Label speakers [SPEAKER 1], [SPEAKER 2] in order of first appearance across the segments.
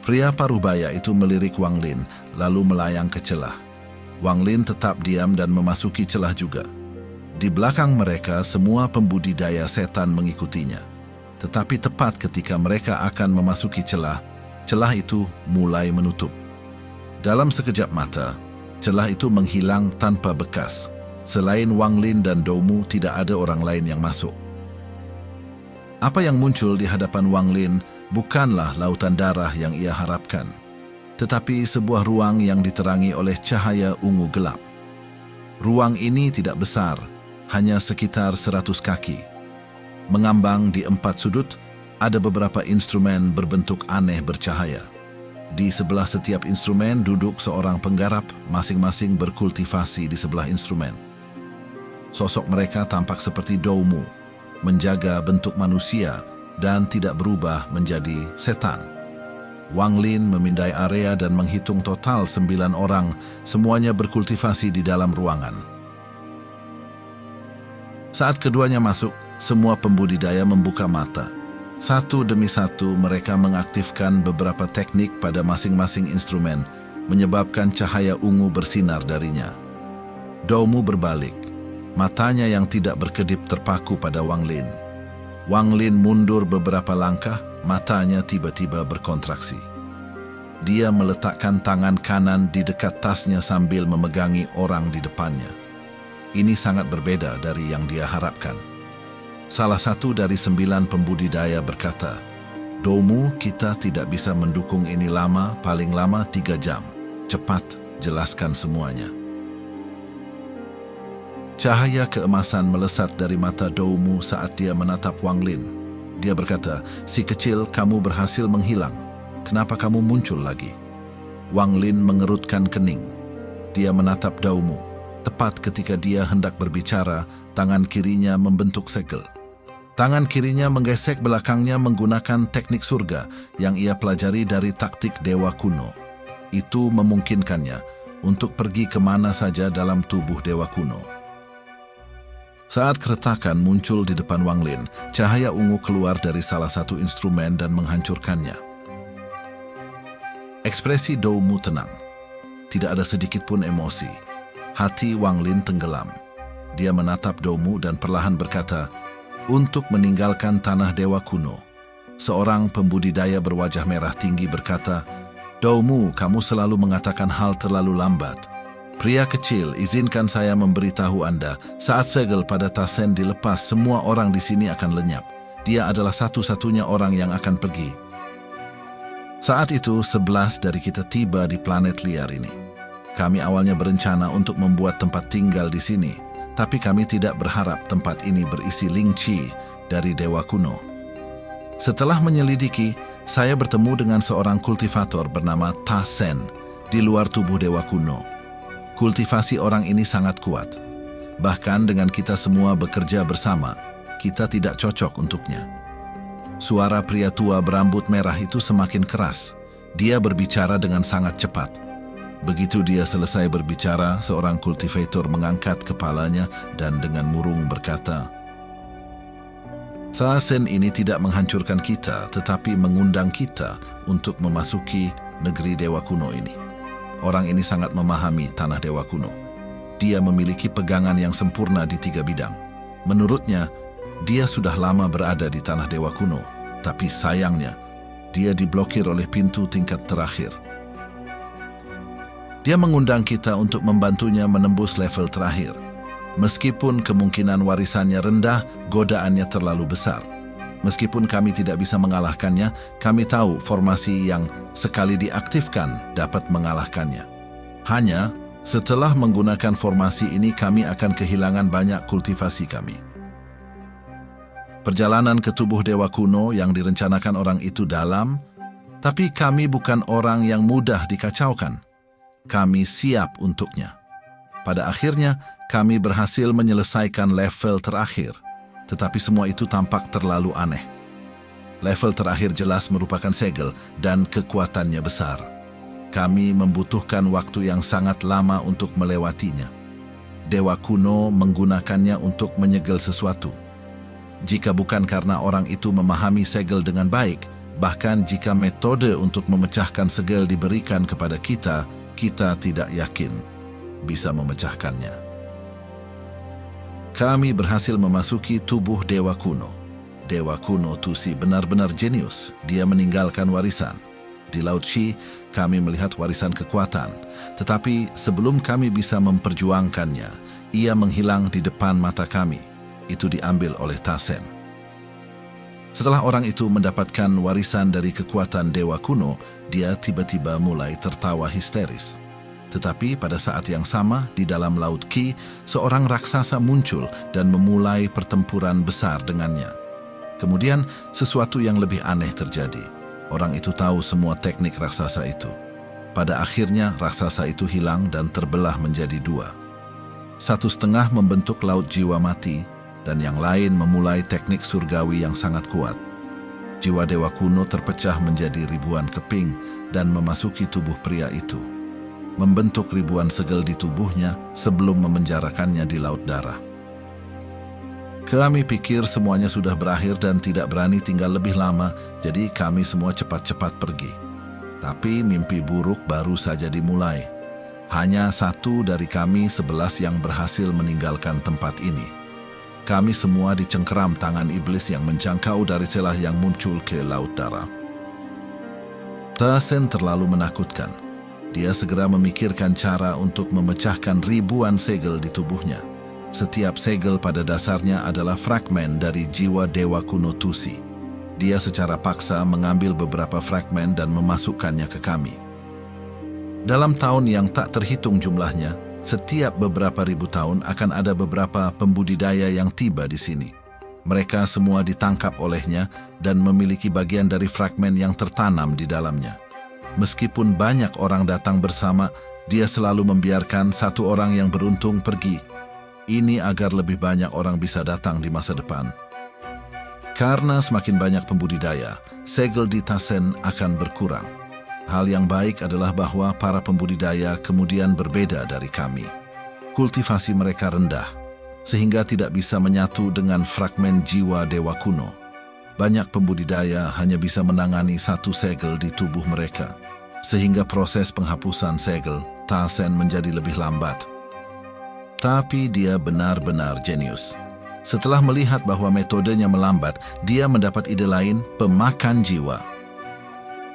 [SPEAKER 1] Pria parubaya itu melirik Wang Lin, lalu melayang ke celah. Wang Lin tetap diam dan memasuki celah juga. Di belakang mereka, semua pembudidaya setan mengikutinya. Tetapi tepat ketika mereka akan memasuki celah, celah itu mulai menutup. Dalam sekejap mata, celah itu menghilang tanpa bekas. Selain Wang Lin dan Dou Mu, tidak ada orang lain yang masuk. Apa yang muncul di hadapan Wang Lin bukanlah lautan darah yang ia harapkan, tetapi sebuah ruang yang diterangi oleh cahaya ungu gelap. Ruang ini tidak besar, hanya sekitar 100 kaki. Mengambang di 4 sudut, ada beberapa instrumen berbentuk aneh bercahaya. Di sebelah setiap instrumen duduk seorang penggarap, masing-masing berkultivasi di sebelah instrumen. Sosok mereka tampak seperti Dou Mu, menjaga bentuk manusia dan tidak berubah menjadi setan. Wang Lin memindai area dan menghitung total 9 orang, semuanya berkultivasi di dalam ruangan. Saat keduanya masuk, semua pembudidaya membuka mata. Satu demi satu mereka mengaktifkan beberapa teknik pada masing-masing instrumen, menyebabkan cahaya ungu bersinar darinya. Dou Mu berbalik, matanya yang tidak berkedip terpaku pada Wang Lin. Wang Lin mundur beberapa langkah, matanya tiba-tiba berkontraksi. Dia meletakkan tangan kanan di dekat tasnya sambil memegangi orang di depannya. Ini sangat berbeda dari yang dia harapkan. Salah satu dari 9 pembudidaya berkata, "Dou Mu, kita tidak bisa mendukung ini lama, paling lama 3 jam. Cepat, jelaskan semuanya." Cahaya keemasan melesat dari mata Dou Mu saat dia menatap Wang Lin. Dia berkata, "Si kecil, kamu berhasil menghilang. Kenapa kamu muncul lagi?" Wang Lin mengerutkan kening. Dia menatap Dou Mu. Tepat ketika dia hendak berbicara, tangan kirinya membentuk segel. Tangan kirinya menggesek belakangnya menggunakan teknik surga yang ia pelajari dari taktik dewa kuno. Itu memungkinkannya untuk pergi kemana saja dalam tubuh dewa kuno. Saat keretakan muncul di depan Wang Lin, cahaya ungu keluar dari salah satu instrumen dan menghancurkannya. Ekspresi Dou Mu tenang. Tidak ada sedikit pun emosi. Hati Wang Lin tenggelam. Dia menatap Dou Mu dan perlahan berkata, "Untuk meninggalkan tanah dewa kuno." Seorang pembudidaya berwajah merah tinggi berkata, "Dou Mu, kamu selalu mengatakan hal terlalu lambat. Pria kecil, izinkan saya memberitahu Anda, saat segel pada Tasen dilepas, semua orang di sini akan lenyap. Dia adalah satu-satunya orang yang akan pergi." Saat itu, 11 dari kita tiba di planet liar ini. Kami awalnya berencana untuk membuat tempat tinggal di sini, tapi kami tidak berharap tempat ini berisi Ling Qi dari dewa kuno. Setelah menyelidiki, saya bertemu dengan seorang kultivator bernama Tasen di luar tubuh dewa kuno. Kultivasi orang ini sangat kuat. Bahkan dengan kita semua bekerja bersama, kita tidak cocok untuknya. Suara pria tua berambut merah itu semakin keras. Dia berbicara dengan sangat cepat. Begitu dia selesai berbicara, seorang kultivator mengangkat kepalanya dan dengan murung berkata, "Tasen ini tidak menghancurkan kita, tetapi mengundang kita untuk memasuki negeri dewa kuno ini." Orang ini sangat memahami tanah dewa kuno. Dia memiliki pegangan yang sempurna di 3 bidang. Menurutnya, dia sudah lama berada di tanah dewa kuno, tapi sayangnya, dia diblokir oleh pintu tingkat terakhir. Dia mengundang kita untuk membantunya menembus level terakhir. Meskipun kemungkinan warisannya rendah, godaannya terlalu besar. Meskipun kami tidak bisa mengalahkannya, kami tahu formasi yang sekali diaktifkan dapat mengalahkannya. Hanya setelah menggunakan formasi ini, kami akan kehilangan banyak kultivasi kami. Perjalanan ke tubuh dewa kuno yang direncanakan orang itu dalam, tapi kami bukan orang yang mudah dikacaukan. Kami siap untuknya. Pada akhirnya, kami berhasil menyelesaikan level terakhir. Tetapi semua itu tampak terlalu aneh. Level terakhir jelas merupakan segel dan kekuatannya besar. Kami membutuhkan waktu yang sangat lama untuk melewatinya. Dewa kuno menggunakannya untuk menyegel sesuatu. Jika bukan karena orang itu memahami segel dengan baik, Bahkan jika metode untuk memecahkan segel diberikan kepada kita, kita tidak yakin bisa memecahkannya. Kami berhasil memasuki tubuh Dewa Kuno. Dewa Kuno Tusi benar-benar jenius. Dia meninggalkan warisan. Di Laut Shi, kami melihat warisan kekuatan. Tetapi sebelum kami bisa memperjuangkannya, ia menghilang di depan mata kami. Itu diambil oleh Ta Sen. Setelah orang itu mendapatkan warisan dari kekuatan Dewa Kuno, dia tiba-tiba mulai tertawa histeris. Tetapi pada saat yang sama, di dalam Laut Qi, seorang raksasa muncul dan memulai pertempuran besar dengannya. Kemudian, sesuatu yang lebih aneh terjadi. Orang itu tahu semua teknik raksasa itu. Pada akhirnya, raksasa itu hilang dan terbelah menjadi dua. Satu setengah membentuk Laut Jiwa Mati, dan yang lain memulai teknik surgawi yang sangat kuat. Jiwa Dewa Kuno terpecah menjadi ribuan keping dan memasuki tubuh pria itu, membentuk ribuan segel di tubuhnya sebelum memenjarakannya di Laut Darah. Kami pikir semuanya sudah berakhir dan tidak berani tinggal lebih lama, jadi kami semua cepat-cepat pergi. Tapi mimpi buruk baru saja dimulai. Hanya 1 dari kami 11 yang berhasil meninggalkan tempat ini. Kami semua dicengkeram tangan iblis yang menjangkau dari celah yang muncul ke Laut Darah. Ta Sen terlalu menakutkan. Dia segera memikirkan cara untuk memecahkan ribuan segel di tubuhnya. Setiap segel pada dasarnya adalah fragmen dari jiwa Dewa Kuno Tusi. Dia secara paksa mengambil beberapa fragmen dan memasukkannya ke kami. Dalam tahun yang tak terhitung jumlahnya, setiap beberapa ribu tahun akan ada beberapa pembudidaya yang tiba di sini. Mereka semua ditangkap olehnya dan memiliki bagian dari fragmen yang tertanam di dalamnya. Meskipun banyak orang datang bersama, dia selalu membiarkan 1 orang yang beruntung pergi. Ini agar lebih banyak orang bisa datang di masa depan. Karena semakin banyak pembudidaya, segel di Ta Sen akan berkurang. Hal yang baik adalah bahwa para pembudidaya kemudian berbeda dari kami. Kultivasi mereka rendah, sehingga tidak bisa menyatu dengan fragmen jiwa Dewa Kuno. Banyak pembudidaya hanya bisa menangani 1 segel di tubuh mereka, sehingga proses penghapusan segel Ta Sen menjadi lebih lambat. Tapi dia benar-benar jenius. Setelah melihat bahwa metodenya melambat, dia mendapat ide lain, pemakan jiwa.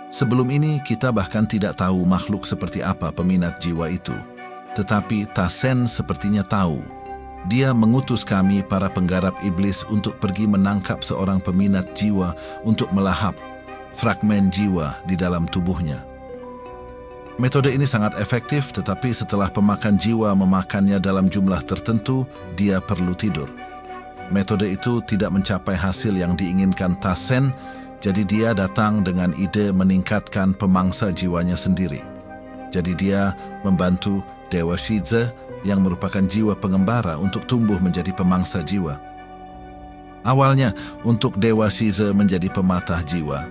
[SPEAKER 1] Sebelum ini, kita bahkan tidak tahu makhluk seperti apa peminat jiwa itu. Tetapi Ta Sen sepertinya tahu. Dia mengutus kami, para penggarap iblis, untuk pergi menangkap seorang peminat jiwa untuk melahap fragmen jiwa di dalam tubuhnya. Metode ini sangat efektif, tetapi setelah pemakan jiwa memakannya dalam jumlah tertentu, dia perlu tidur. Metode itu tidak mencapai hasil yang diinginkan Ta Sen, jadi dia datang dengan ide meningkatkan pemangsa jiwanya sendiri. Jadi dia membantu Dewa Shize yang merupakan jiwa pengembara untuk tumbuh menjadi pemangsa jiwa. Awalnya, untuk Dewa Shize menjadi pematah jiwa,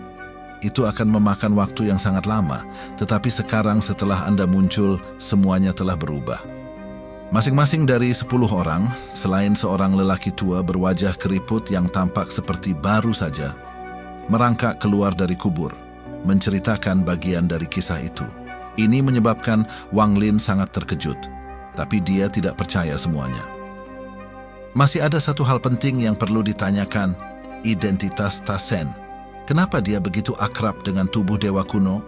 [SPEAKER 1] itu akan memakan waktu yang sangat lama, tetapi sekarang setelah Anda muncul, semuanya telah berubah. Masing-masing dari 10 orang, selain seorang lelaki tua berwajah keriput yang tampak seperti baru saja, merangkak keluar dari kubur, menceritakan bagian dari kisah itu. Ini menyebabkan Wang Lin sangat terkejut, tapi dia tidak percaya semuanya. Masih ada satu hal penting yang perlu ditanyakan, identitas Ta Sen. Kenapa dia begitu akrab dengan tubuh Dewa Kuno?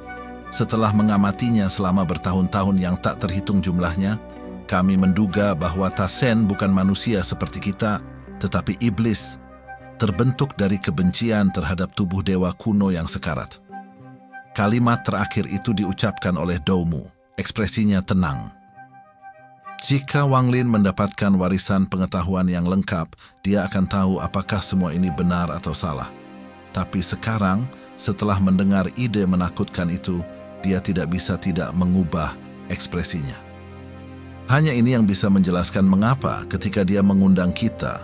[SPEAKER 1] Setelah mengamatinya selama bertahun-tahun yang tak terhitung jumlahnya, kami menduga bahwa Ta Sen bukan manusia seperti kita, tetapi iblis, terbentuk dari kebencian terhadap tubuh Dewa Kuno yang sekarat. Kalimat terakhir itu diucapkan oleh Doumu, ekspresinya tenang. Jika Wang Lin mendapatkan warisan pengetahuan yang lengkap, dia akan tahu apakah semua ini benar atau salah. Tapi sekarang, setelah mendengar ide menakutkan itu, dia tidak bisa tidak mengubah ekspresinya. Hanya ini yang bisa menjelaskan mengapa ketika dia mengundang kita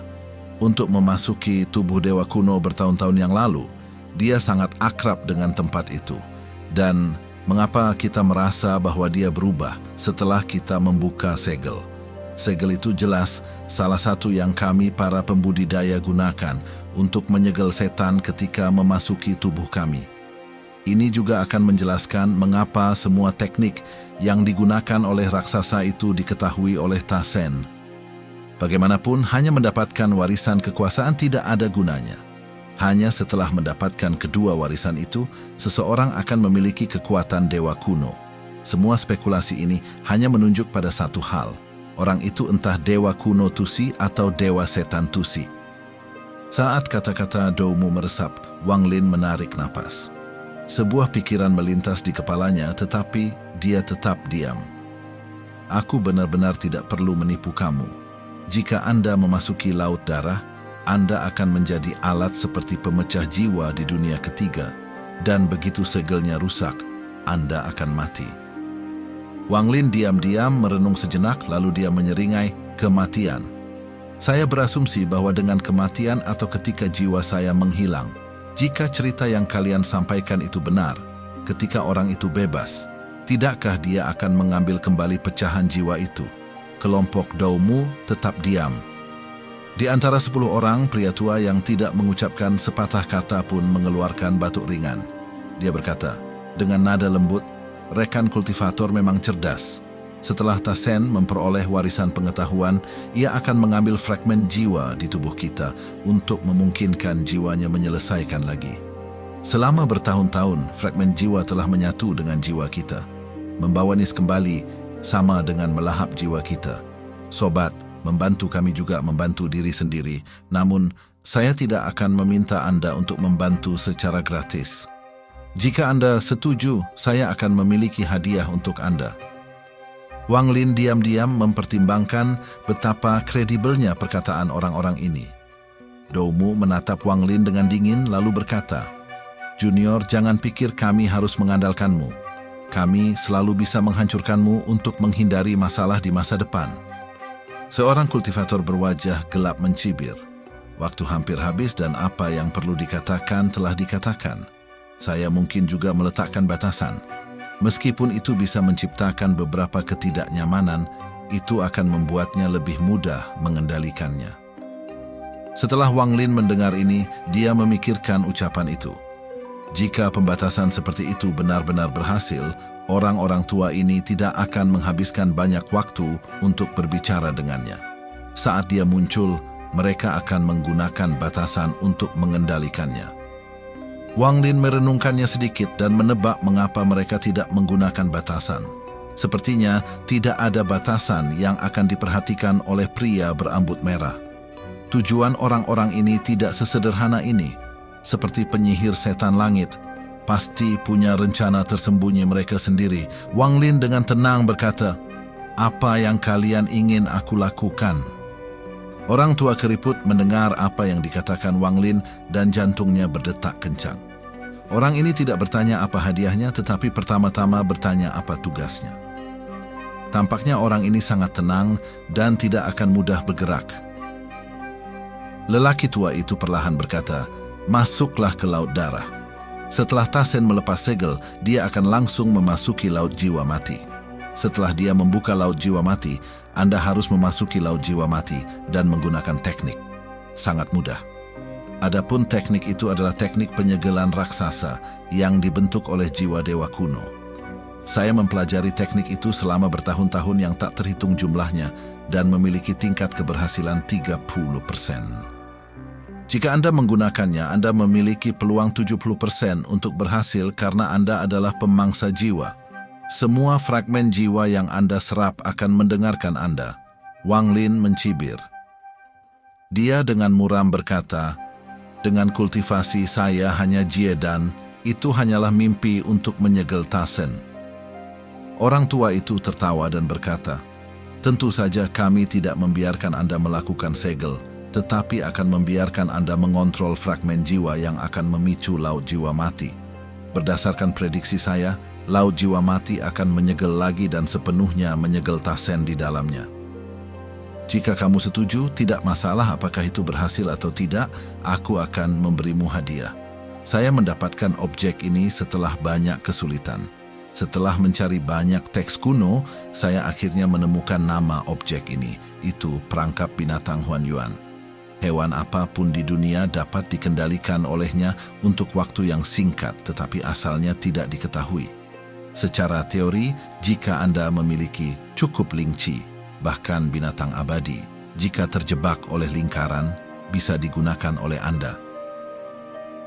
[SPEAKER 1] untuk memasuki tubuh Dewa Kuno bertahun-tahun yang lalu, dia sangat akrab dengan tempat itu. Dan mengapa kita merasa bahwa dia berubah setelah kita membuka segel. Segel itu jelas salah satu yang kami para pembudidaya gunakan untuk menyegel setan ketika memasuki tubuh kami. Ini juga akan menjelaskan mengapa semua teknik yang digunakan oleh raksasa itu diketahui oleh Ta Sen. Bagaimanapun, hanya mendapatkan warisan kekuasaan tidak ada gunanya. Hanya setelah mendapatkan kedua warisan itu, seseorang akan memiliki kekuatan dewa kuno. Semua spekulasi ini hanya menunjuk pada satu hal. Orang itu entah dewa kuno Tusi atau dewa setan Tusi. Saat kata-kata Doumu meresap, Wang Lin menarik napas. Sebuah pikiran melintas di kepalanya, tetapi dia tetap diam. Aku benar-benar tidak perlu menipu kamu. Jika Anda memasuki laut darah, Anda akan menjadi alat seperti pemecah jiwa di dunia ketiga, dan begitu segelnya rusak, Anda akan mati. Wang Lin diam-diam merenung sejenak, lalu dia menyeringai, kematian. Saya berasumsi bahwa dengan kematian atau ketika jiwa saya menghilang, jika cerita yang kalian sampaikan itu benar, ketika orang itu bebas, tidakkah dia akan mengambil kembali pecahan jiwa itu? Kelompok Doumu tetap diam. Di antara 10 orang, pria tua yang tidak mengucapkan sepatah kata pun mengeluarkan batuk ringan. Dia berkata, dengan nada lembut, rekan kultivator memang cerdas. Setelah Ta Sen memperoleh warisan pengetahuan, ia akan mengambil fragmen jiwa di tubuh kita untuk memungkinkan jiwanya menyelesaikan lagi. Selama bertahun-tahun, fragmen jiwa telah menyatu dengan jiwa kita. Membawa Nis kembali sama dengan melahap jiwa kita. Sobat, membantu kami juga membantu diri sendiri, namun saya tidak akan meminta Anda untuk membantu secara gratis. Jika Anda setuju, saya akan memiliki hadiah untuk Anda. Wang Lin diam-diam mempertimbangkan betapa kredibelnya perkataan orang-orang ini. Doumu menatap Wang Lin dengan dingin lalu berkata, Junior, jangan pikir kami harus mengandalkanmu. Kami selalu bisa menghancurkanmu untuk menghindari masalah di masa depan. Seorang kultivator berwajah gelap mencibir. Waktu hampir habis dan apa yang perlu dikatakan telah dikatakan. Saya mungkin juga meletakkan batasan. Meskipun itu bisa menciptakan beberapa ketidaknyamanan, itu akan membuatnya lebih mudah mengendalikannya. Setelah Wang Lin mendengar ini, dia memikirkan ucapan itu. Jika pembatasan seperti itu benar-benar berhasil, orang-orang tua ini tidak akan menghabiskan banyak waktu untuk berbicara dengannya. Saat dia muncul, mereka akan menggunakan batasan untuk mengendalikannya. Wang Lin merenungkannya sedikit dan menebak mengapa mereka tidak menggunakan batasan. Sepertinya tidak ada batasan yang akan diperhatikan oleh pria berambut merah. Tujuan orang-orang ini tidak sesederhana ini. Seperti penyihir setan langit, pasti punya rencana tersembunyi mereka sendiri. Wang Lin dengan tenang berkata, apa yang kalian ingin aku lakukan? Orang tua keriput mendengar apa yang dikatakan Wang Lin dan jantungnya berdetak kencang. Orang ini tidak bertanya apa hadiahnya, tetapi pertama-tama bertanya apa tugasnya. Tampaknya orang ini sangat tenang dan tidak akan mudah bergerak. Lelaki tua itu perlahan berkata, masuklah ke laut darah. Setelah Ta Sen melepas segel, dia akan langsung memasuki laut jiwa mati. Setelah dia membuka laut jiwa mati, Anda harus memasuki laut jiwa mati dan menggunakan teknik. Sangat mudah. Adapun teknik itu adalah teknik penyegelan raksasa yang dibentuk oleh jiwa dewa kuno. Saya mempelajari teknik itu selama bertahun-tahun yang tak terhitung jumlahnya dan memiliki tingkat keberhasilan 30%. Jika Anda menggunakannya, Anda memiliki peluang 70% untuk berhasil karena Anda adalah pemangsa jiwa. Semua fragmen jiwa yang Anda serap akan mendengarkan Anda. Wang Lin mencibir. Dia dengan muram berkata, dengan kultivasi saya hanya Jiedan, itu hanyalah mimpi untuk menyegel Ta Sen. Orang tua itu tertawa dan berkata, tentu saja kami tidak membiarkan Anda melakukan segel, tetapi akan membiarkan Anda mengontrol fragmen jiwa yang akan memicu laut jiwa mati. Berdasarkan prediksi saya, laut jiwa mati akan menyegel lagi dan sepenuhnya menyegel Ta Sen di dalamnya. Jika kamu setuju, tidak masalah apakah itu berhasil atau tidak, aku akan memberimu hadiah. Saya mendapatkan objek ini setelah banyak kesulitan. Setelah mencari banyak teks kuno, saya akhirnya menemukan nama objek ini. Itu perangkap binatang Huan Yuan. Hewan apapun di dunia dapat dikendalikan olehnya untuk waktu yang singkat, tetapi asalnya tidak diketahui. Secara teori, jika Anda memiliki cukup ling chi, bahkan binatang abadi, jika terjebak oleh lingkaran, bisa digunakan oleh Anda.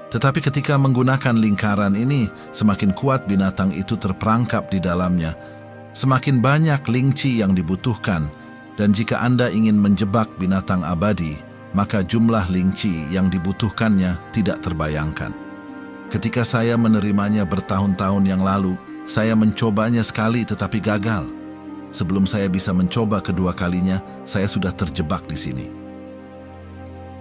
[SPEAKER 1] Tetapi ketika menggunakan lingkaran ini, semakin kuat binatang itu terperangkap di dalamnya, semakin banyak ling chi yang dibutuhkan, dan jika Anda ingin menjebak binatang abadi, maka jumlah ling chi yang dibutuhkannya tidak terbayangkan. Ketika saya menerimanya bertahun-tahun yang lalu, saya mencobanya sekali tetapi gagal. Sebelum saya bisa mencoba kedua kalinya, saya sudah terjebak di sini.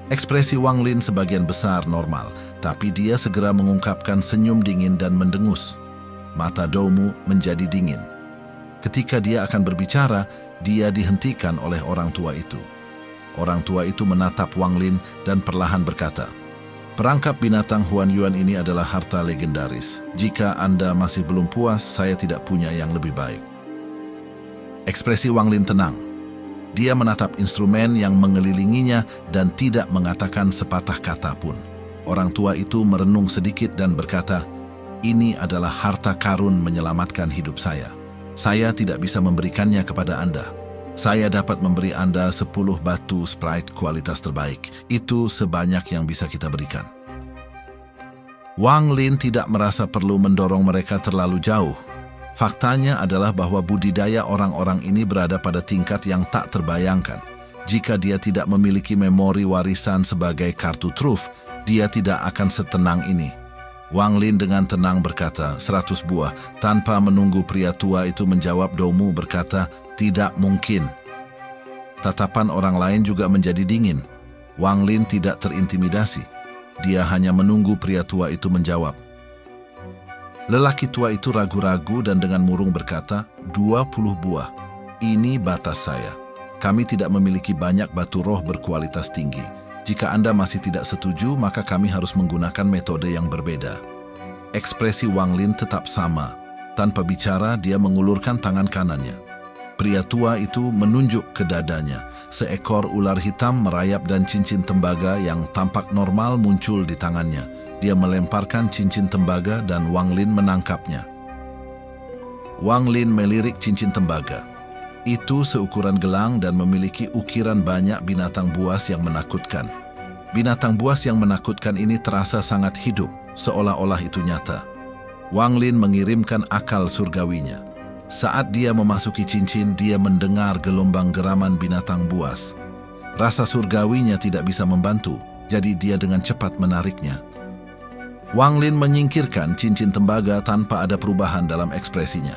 [SPEAKER 1] Ekspresi Wang Lin sebagian besar normal, tapi dia segera mengungkapkan senyum dingin dan mendengus. Mata Doumu menjadi dingin. Ketika dia akan berbicara, dia dihentikan oleh orang tua itu. Orang tua itu menatap Wang Lin dan perlahan berkata, "Perangkap binatang Huan Yuan ini adalah harta legendaris. Jika Anda masih belum puas, saya tidak punya yang lebih baik." Ekspresi Wang Lin tenang. Dia menatap instrumen yang mengelilinginya dan tidak mengatakan sepatah kata pun. Orang tua itu merenung sedikit dan berkata, "Ini adalah harta karun menyelamatkan hidup saya. Saya tidak bisa memberikannya kepada Anda. Saya dapat memberi Anda 10 batu sprite kualitas terbaik. Itu sebanyak yang bisa kita berikan." Wang Lin tidak merasa perlu mendorong mereka terlalu jauh. Faktanya adalah bahwa budidaya orang-orang ini berada pada tingkat yang tak terbayangkan. Jika dia tidak memiliki memori warisan sebagai kartu truf, dia tidak akan setenang ini. Wang Lin dengan tenang berkata, 100 buah. Tanpa menunggu pria tua itu menjawab, Doumu berkata, "Tidak mungkin." Tatapan orang lain juga menjadi dingin. Wang Lin tidak terintimidasi. Dia hanya menunggu pria tua itu menjawab. Lelaki tua itu ragu-ragu dan dengan murung berkata, 20 buah. Ini batas saya. Kami tidak memiliki banyak batu roh berkualitas tinggi. Jika Anda masih tidak setuju, maka kami harus menggunakan metode yang berbeda. Ekspresi Wang Lin tetap sama. Tanpa bicara, dia mengulurkan tangan kanannya. Pria tua itu menunjuk ke dadanya. Seekor ular hitam merayap dan cincin tembaga yang tampak normal muncul di tangannya. Dia melemparkan cincin tembaga dan Wang Lin menangkapnya. Wang Lin melirik cincin tembaga. Itu seukuran gelang dan memiliki ukiran banyak binatang buas yang menakutkan. Binatang buas yang menakutkan ini terasa sangat hidup, seolah-olah itu nyata. Wang Lin mengirimkan akal surgawinya. Saat dia memasuki cincin, dia mendengar gelombang geraman binatang buas. Rasa surgawinya tidak bisa membantu, jadi dia dengan cepat menariknya. Wang Lin menyingkirkan cincin tembaga tanpa ada perubahan dalam ekspresinya.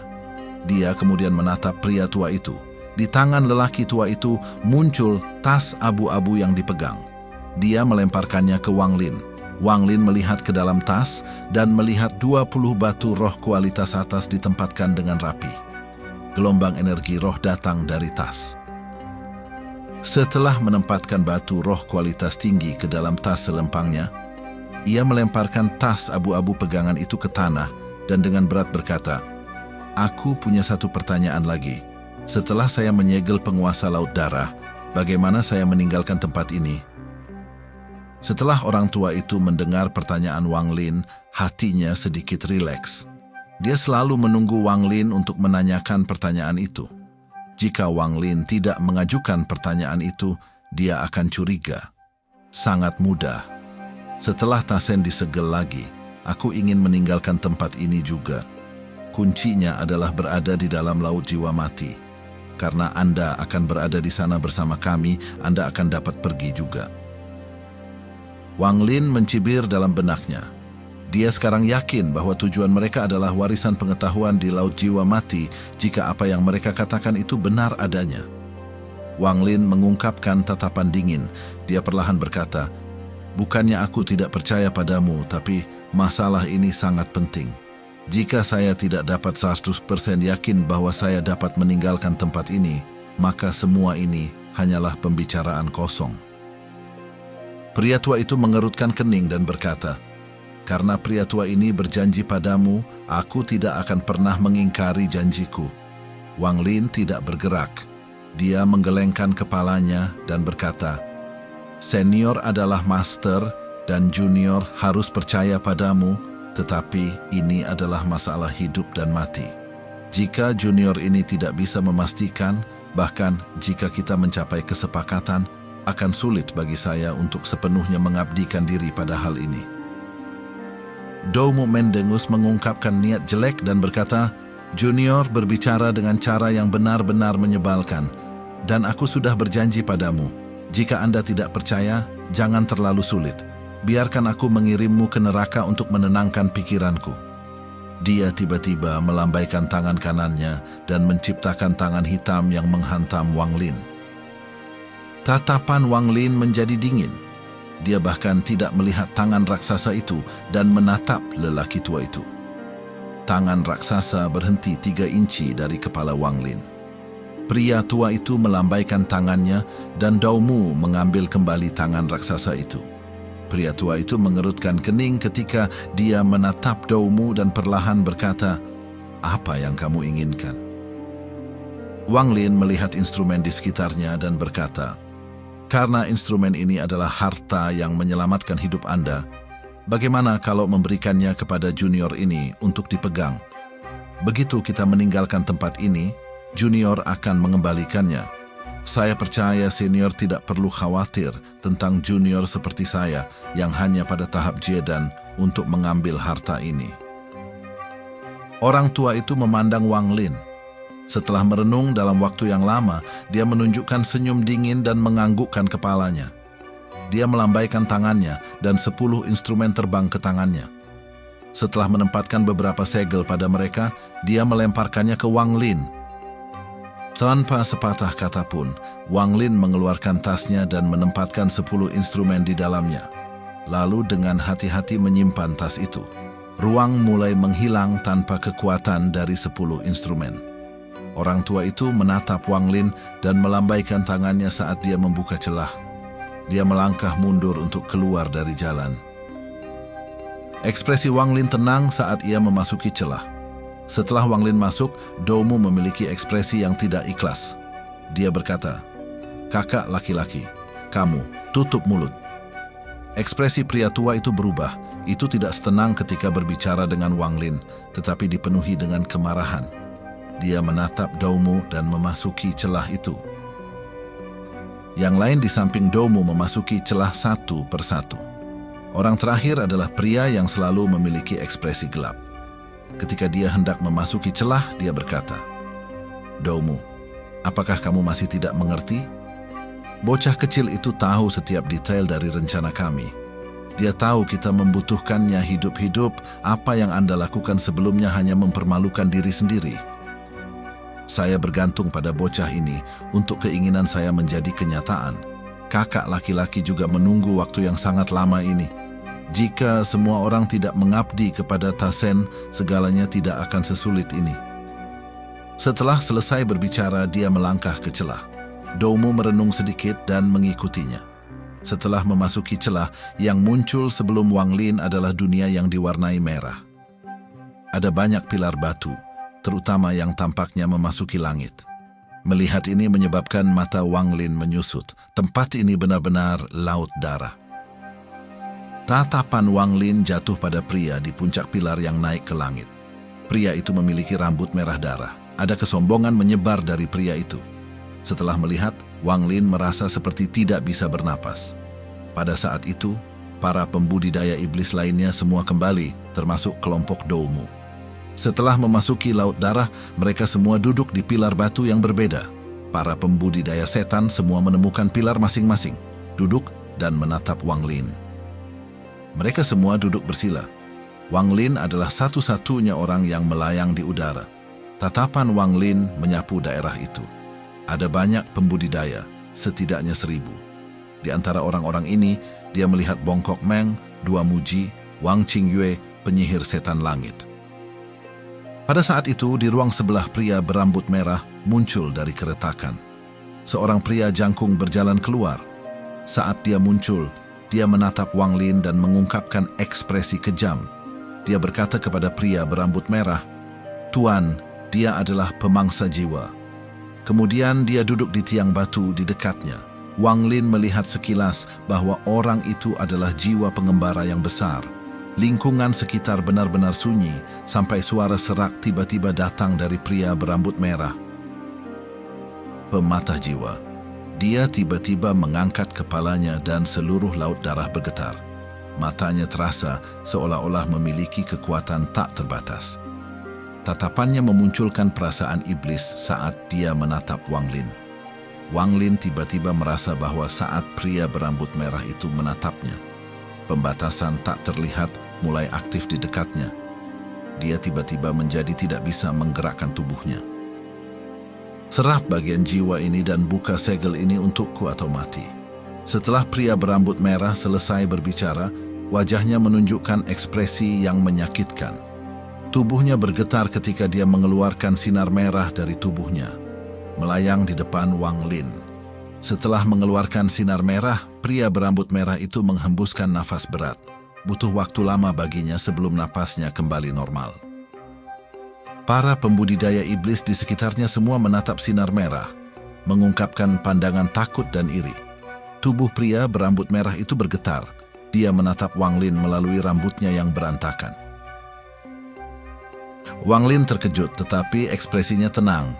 [SPEAKER 1] Dia kemudian menatap pria tua itu. Di tangan lelaki tua itu muncul tas abu-abu yang dipegang. Dia melemparkannya ke Wang Lin. Wang Lin melihat ke dalam tas dan melihat 20 batu roh kualitas atas ditempatkan dengan rapi. Gelombang energi roh datang dari tas. Setelah menempatkan batu roh kualitas tinggi ke dalam tas selempangnya, ia melemparkan tas abu-abu pegangan itu ke tanah dan dengan berat berkata, "Aku punya satu pertanyaan lagi. Setelah saya menyegel penguasa Laut Darah, bagaimana saya meninggalkan tempat ini?" Setelah orang tua itu mendengar pertanyaan Wang Lin, hatinya sedikit rileks. Dia selalu menunggu Wang Lin untuk menanyakan pertanyaan itu. Jika Wang Lin tidak mengajukan pertanyaan itu, dia akan curiga. Sangat mudah. Setelah Tasen disegel lagi, aku ingin meninggalkan tempat ini juga. Kuncinya adalah berada di dalam laut jiwa mati. Karena Anda akan berada di sana bersama kami, Anda akan dapat pergi juga. Wang Lin mencibir dalam benaknya. Dia sekarang yakin bahwa tujuan mereka adalah warisan pengetahuan di laut jiwa mati jika apa yang mereka katakan itu benar adanya. Wang Lin mengungkapkan tatapan dingin. Dia perlahan berkata, "Bukannya aku tidak percaya padamu, tapi masalah ini sangat penting. Jika saya tidak dapat 100% yakin bahwa saya dapat meninggalkan tempat ini, maka semua ini hanyalah pembicaraan kosong." Pria tua itu mengerutkan kening dan berkata, "Karena pria tua ini berjanji padamu, aku tidak akan pernah mengingkari janjiku." Wang Lin tidak bergerak. Dia menggelengkan kepalanya dan berkata, Senior adalah master dan junior harus percaya padamu, tetapi ini adalah masalah hidup dan mati. Jika junior ini tidak bisa memastikan, bahkan jika kita mencapai kesepakatan, akan sulit bagi saya untuk sepenuhnya mengabdikan diri pada hal ini. Doumu mendengus mengungkapkan niat jelek dan berkata, "Junior berbicara dengan cara yang benar-benar menyebalkan, dan aku sudah berjanji padamu. Jika Anda tidak percaya, jangan terlalu sulit. Biarkan aku mengirimmu ke neraka untuk menenangkan pikiranku." Dia tiba-tiba melambaikan tangan kanannya dan menciptakan tangan hitam yang menghantam Wang Lin. Tatapan Wang Lin menjadi dingin. Dia bahkan tidak melihat tangan raksasa itu dan menatap lelaki tua itu. Tangan raksasa berhenti 3 inci dari kepala Wang Lin. Pria tua itu melambaikan tangannya dan Doumu mengambil kembali tangan raksasa itu. Pria tua itu mengerutkan kening ketika dia menatap Doumu dan perlahan berkata, "Apa yang kamu inginkan?" Wang Lin melihat instrumen di sekitarnya dan berkata, "Karena instrumen ini adalah harta yang menyelamatkan hidup Anda, bagaimana kalau memberikannya kepada junior ini untuk dipegang? Begitu kita meninggalkan tempat ini, junior akan mengembalikannya. Saya percaya senior tidak perlu khawatir tentang junior seperti saya yang hanya pada tahap Jedan untuk mengambil harta ini." Orang tua itu memandang Wang Lin. Setelah merenung dalam waktu yang lama, dia menunjukkan senyum dingin dan menganggukkan kepalanya. Dia melambaikan tangannya dan 10 instrumen terbang ke tangannya. Setelah menempatkan beberapa segel pada mereka, dia melemparkannya ke Wang Lin. Tanpa sepatah kata pun, Wang Lin mengeluarkan tasnya dan menempatkan 10 instrumen di dalamnya. Lalu dengan hati-hati menyimpan tas itu. Ruang mulai menghilang tanpa kekuatan dari 10 instrumen. Orang tua itu menatap Wang Lin dan melambaikan tangannya saat dia membuka celah. Dia melangkah mundur untuk keluar dari jalan. Ekspresi Wang Lin tenang saat ia memasuki celah. Setelah Wang Lin masuk, Doumu memiliki ekspresi yang tidak ikhlas. Dia berkata, "Kakak laki-laki, kamu tutup mulut." Ekspresi pria tua itu berubah. Itu tidak setenang ketika berbicara dengan Wang Lin, tetapi dipenuhi dengan kemarahan. Dia menatap Doumu dan memasuki celah itu. Yang lain di samping Doumu memasuki celah satu persatu. Orang terakhir adalah pria yang selalu memiliki ekspresi gelap. Ketika dia hendak memasuki celah, dia berkata, "Doumu, apakah kamu masih tidak mengerti? Bocah kecil itu tahu setiap detail dari rencana kami. Dia tahu kita membutuhkannya hidup-hidup. Apa yang Anda lakukan sebelumnya hanya mempermalukan diri sendiri. Saya bergantung pada bocah ini untuk keinginan saya menjadi kenyataan. Kakak laki-laki juga menunggu waktu yang sangat lama ini. Jika semua orang tidak mengabdi kepada Tasen, segalanya tidak akan sesulit ini." Setelah selesai berbicara, dia melangkah ke celah. Doumu merenung sedikit dan mengikutinya. Setelah memasuki celah, yang muncul sebelum Wang Lin adalah dunia yang diwarnai merah. Ada banyak pilar batu, terutama yang tampaknya memasuki langit. Melihat ini menyebabkan mata Wang Lin menyusut. Tempat ini benar-benar laut darah. Tatapan Wang Lin jatuh pada pria di puncak pilar yang naik ke langit. Pria itu memiliki rambut merah darah. Ada kesombongan menyebar dari pria itu. Setelah melihat, Wang Lin merasa seperti tidak bisa bernapas. Pada saat itu, para pembudidaya iblis lainnya semua kembali, termasuk kelompok Doumu. Setelah memasuki laut darah, mereka semua duduk di pilar batu yang berbeda. Para pembudidaya setan semua menemukan pilar masing-masing, duduk dan menatap Wang Lin. Mereka semua duduk bersila. Wang Lin adalah satu-satunya orang yang melayang di udara. Tatapan Wang Lin menyapu daerah itu. Ada banyak pembudidaya, setidaknya 1000. Di antara orang-orang ini, dia melihat Bongkok Meng, Dua Muji, Wang Qingyue, penyihir setan langit. Pada saat itu, di ruang sebelah pria berambut merah muncul dari keretakan. Seorang pria jangkung berjalan keluar. Saat dia muncul, dia menatap Wang Lin dan mengungkapkan ekspresi kejam. Dia berkata kepada pria berambut merah, "Tuan, dia adalah pemangsa jiwa." Kemudian dia duduk di tiang batu di dekatnya. Wang Lin melihat sekilas bahwa orang itu adalah jiwa pengembara yang besar. Lingkungan sekitar benar-benar sunyi sampai suara serak tiba-tiba datang dari pria berambut merah. Pematah jiwa. Dia tiba-tiba mengangkat kepalanya dan seluruh laut darah bergetar. Matanya terasa seolah-olah memiliki kekuatan tak terbatas. Tatapannya memunculkan perasaan iblis saat dia menatap Wang Lin. Wang Lin tiba-tiba merasa bahwa saat pria berambut merah itu menatapnya, pembatasan tak terlihat mulai aktif di dekatnya. Dia tiba-tiba menjadi tidak bisa menggerakkan tubuhnya. Serap bagian jiwa ini dan buka segel ini untukku atau mati. Setelah pria berambut merah selesai berbicara, wajahnya menunjukkan ekspresi yang menyakitkan. Tubuhnya bergetar ketika dia mengeluarkan sinar merah dari tubuhnya, melayang di depan Wang Lin. Setelah mengeluarkan sinar merah, pria berambut merah itu menghembuskan nafas berat. Butuh waktu lama baginya sebelum napasnya kembali normal. Para pembudidaya iblis di sekitarnya semua menatap sinar merah, mengungkapkan pandangan takut dan iri. Tubuh pria berambut merah itu bergetar. Dia menatap Wang Lin melalui rambutnya yang berantakan. Wang Lin terkejut, tetapi ekspresinya tenang.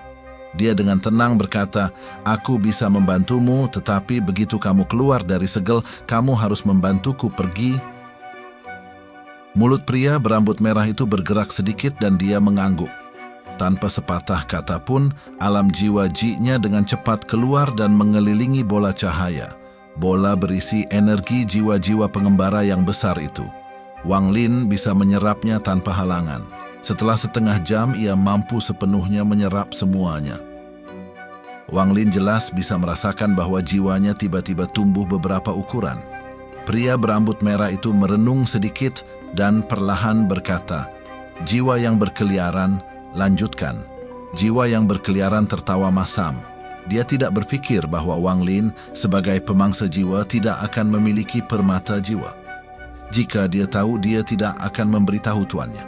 [SPEAKER 1] Dia dengan tenang berkata, "Aku bisa membantumu, tetapi begitu kamu keluar dari segel, kamu harus membantuku pergi." Mulut pria berambut merah itu bergerak sedikit dan dia mengangguk. Tanpa sepatah kata pun, alam jiwa Ji-nya dengan cepat keluar dan mengelilingi bola cahaya. Bola berisi energi jiwa-jiwa pengembara yang besar itu. Wang Lin bisa menyerapnya tanpa halangan. Setelah setengah jam, ia mampu sepenuhnya menyerap semuanya. Wang Lin jelas bisa merasakan bahwa jiwanya tiba-tiba tumbuh beberapa ukuran. Pria berambut merah itu merenung sedikit dan perlahan berkata, "Jiwa yang berkeliaran, lanjutkan." Jiwa yang berkeliaran tertawa masam. Dia tidak berpikir bahwa Wang Lin sebagai pemangsa jiwa tidak akan memiliki permata jiwa. Jika dia tahu, dia tidak akan memberitahu tuannya.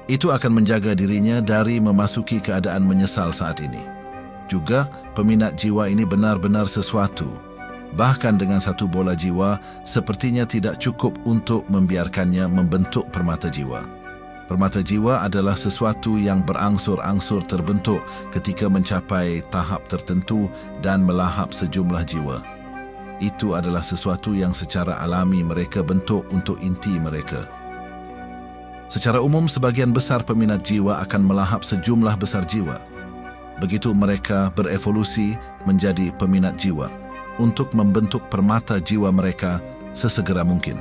[SPEAKER 1] Itu akan menjaga dirinya dari memasuki keadaan menyesal saat ini. Juga, peminat jiwa ini benar-benar sesuatu. Bahkan dengan satu bola jiwa, sepertinya tidak cukup untuk membiarkannya membentuk permata jiwa. Permata jiwa adalah sesuatu yang berangsur-angsur terbentuk ketika mencapai tahap tertentu dan melahap sejumlah jiwa. Itu adalah sesuatu yang secara alami mereka bentuk untuk inti mereka. Secara umum, sebagian besar peminat jiwa akan melahap sejumlah besar jiwa. Begitu mereka berevolusi menjadi peminat jiwa, untuk membentuk permata jiwa mereka sesegera mungkin.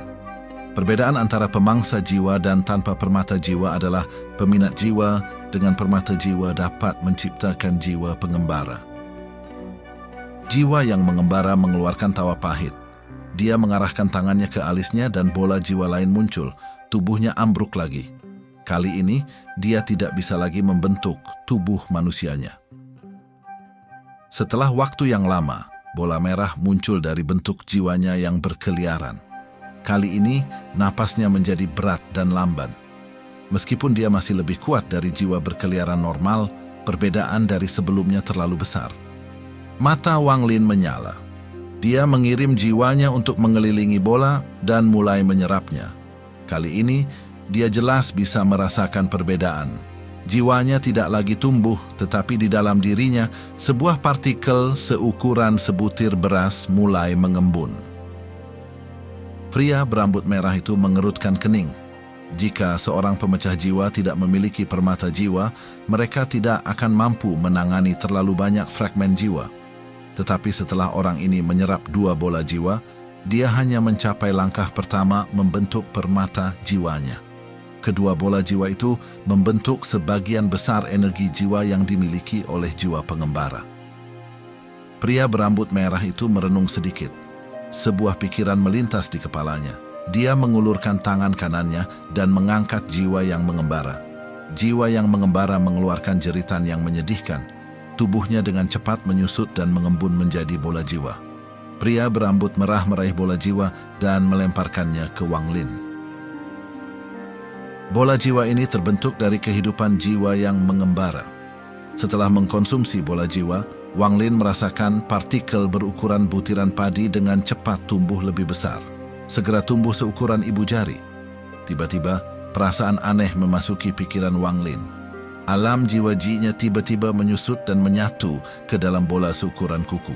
[SPEAKER 1] Perbedaan antara pemangsa jiwa dan tanpa permata jiwa adalah peminat jiwa dengan permata jiwa dapat menciptakan jiwa pengembara. Jiwa yang mengembara mengeluarkan tawa pahit. Dia mengarahkan tangannya ke alisnya dan bola jiwa lain muncul. Tubuhnya ambruk lagi. Kali ini, dia tidak bisa lagi membentuk tubuh manusianya. Setelah waktu yang lama, bola merah muncul dari bentuk jiwanya yang berkeliaran. Kali ini, napasnya menjadi berat dan lamban. Meskipun dia masih lebih kuat dari jiwa berkeliaran normal, perbedaan dari sebelumnya terlalu besar. Mata Wang Lin menyala. Dia mengirim jiwanya untuk mengelilingi bola dan mulai menyerapnya. Kali ini, dia jelas bisa merasakan perbedaan. Jiwanya tidak lagi tumbuh, tetapi di dalam dirinya, sebuah partikel seukuran sebutir beras mulai mengembun. Pria berambut merah itu mengerutkan kening. Jika seorang pemecah jiwa tidak memiliki permata jiwa, mereka tidak akan mampu menangani terlalu banyak fragmen jiwa. Tetapi setelah orang ini menyerap 2 bola jiwa, dia hanya mencapai langkah pertama membentuk permata jiwanya. Kedua bola jiwa itu membentuk sebagian besar energi jiwa yang dimiliki oleh jiwa pengembara. Pria berambut merah itu merenung sedikit. Sebuah pikiran melintas di kepalanya. Dia mengulurkan tangan kanannya dan mengangkat jiwa yang mengembara. Jiwa yang mengembara mengeluarkan jeritan yang menyedihkan. Tubuhnya dengan cepat menyusut dan mengembun menjadi bola jiwa. Pria berambut merah meraih bola jiwa dan melemparkannya ke Wang Lin. Bola jiwa ini terbentuk dari kehidupan jiwa yang mengembara. Setelah mengkonsumsi bola jiwa, Wang Lin merasakan partikel berukuran butiran padi dengan cepat tumbuh lebih besar. Segera tumbuh seukuran ibu jari. Tiba-tiba, perasaan aneh memasuki pikiran Wang Lin. Alam jiwa-jinya tiba-tiba menyusut dan menyatu ke dalam bola seukuran kuku.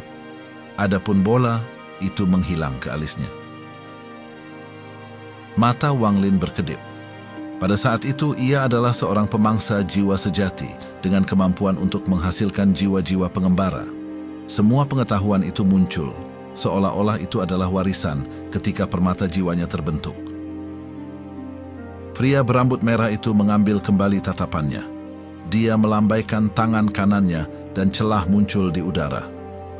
[SPEAKER 1] Adapun bola, itu menghilang ke alisnya. Mata Wang Lin berkedip. Pada saat itu, ia adalah seorang pemangsa jiwa sejati dengan kemampuan untuk menghasilkan jiwa-jiwa pengembara. Semua pengetahuan itu muncul, seolah-olah itu adalah warisan ketika permata jiwanya terbentuk. Pria berambut merah itu mengambil kembali tatapannya. Dia melambaikan tangan kanannya dan celah muncul di udara.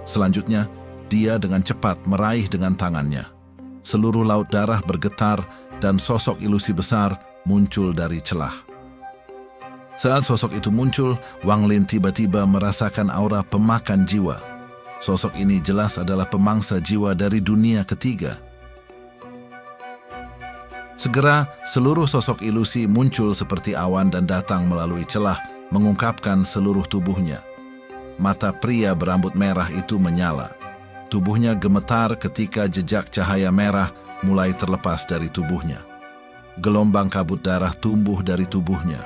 [SPEAKER 1] Selanjutnya, dia dengan cepat meraih dengan tangannya. Seluruh laut darah bergetar dan sosok ilusi besar muncul dari celah. Saat sosok itu muncul, Wang Lin tiba-tiba merasakan aura pemakan jiwa. Sosok ini jelas adalah pemangsa jiwa dari dunia ketiga. Segera, seluruh sosok ilusi muncul seperti awan dan datang melalui celah, mengungkapkan seluruh tubuhnya. Mata pria berambut merah itu menyala. Tubuhnya gemetar ketika jejak cahaya merah mulai terlepas dari tubuhnya. Gelombang kabut darah tumbuh dari tubuhnya.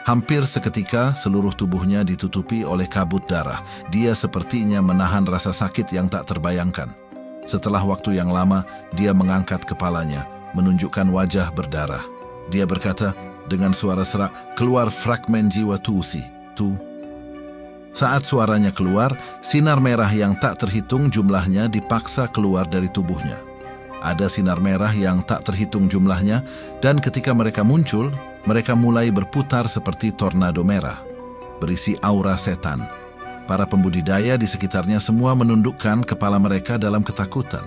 [SPEAKER 1] Hampir seketika seluruh tubuhnya ditutupi oleh kabut darah. Dia sepertinya menahan rasa sakit yang tak terbayangkan. Setelah waktu yang lama, dia mengangkat kepalanya, menunjukkan wajah berdarah. Dia berkata dengan suara serak, "Keluar fragmen jiwa Tusi, Tu." Saat suaranya keluar, sinar merah yang tak terhitung jumlahnya dipaksa keluar dari tubuhnya. Ada sinar merah yang tak terhitung jumlahnya, dan ketika mereka muncul, mereka mulai berputar seperti tornado merah, berisi aura setan. Para pembudidaya di sekitarnya semua menundukkan kepala mereka dalam ketakutan.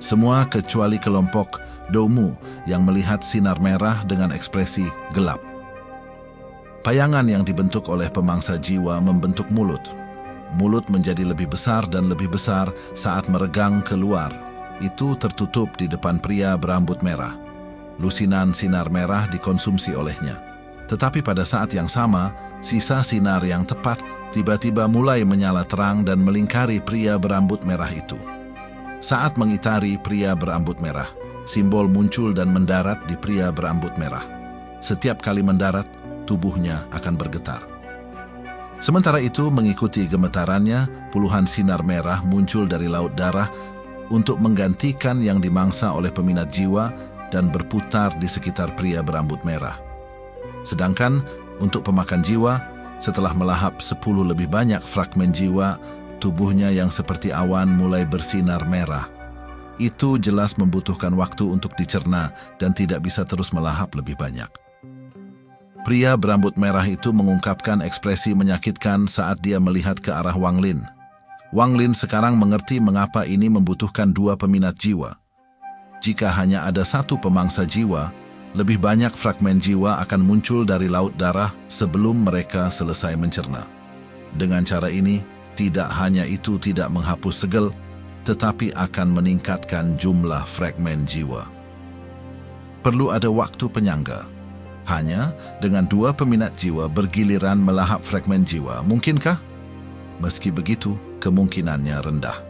[SPEAKER 1] Semua kecuali kelompok Doumu yang melihat sinar merah dengan ekspresi gelap. Bayangan yang dibentuk oleh pemangsa jiwa membentuk mulut. Mulut menjadi lebih besar dan lebih besar saat meregang keluar. Itu tertutup di depan pria berambut merah. Lusinan sinar merah dikonsumsi olehnya. Tetapi pada saat yang sama, sisa sinar yang tepat tiba-tiba mulai menyala terang dan melingkari pria berambut merah itu. Saat mengitari pria berambut merah, simbol muncul dan mendarat di pria berambut merah. Setiap kali mendarat, tubuhnya akan bergetar. Sementara itu, mengikuti gemetarannya, puluhan sinar merah muncul dari laut darah untuk menggantikan yang dimangsa oleh peminat jiwa dan berputar di sekitar pria berambut merah. Sedangkan untuk pemakan jiwa, setelah melahap 10 lebih banyak fragmen jiwa, tubuhnya yang seperti awan mulai bersinar merah. Itu jelas membutuhkan waktu untuk dicerna dan tidak bisa terus melahap lebih banyak. Pria berambut merah itu mengungkapkan ekspresi menyakitkan saat dia melihat ke arah Wang Lin. Wang Lin sekarang mengerti mengapa ini membutuhkan 2 peminat jiwa. Jika hanya ada 1 pemangsa jiwa, lebih banyak fragmen jiwa akan muncul dari laut darah sebelum mereka selesai mencerna. Dengan cara ini, tidak hanya itu tidak menghapus segel, tetapi akan meningkatkan jumlah fragmen jiwa. Perlu ada waktu penyangga. Hanya dengan 2 peminat jiwa bergiliran melahap fragmen jiwa, mungkinkah? Meski begitu, kemungkinannya rendah.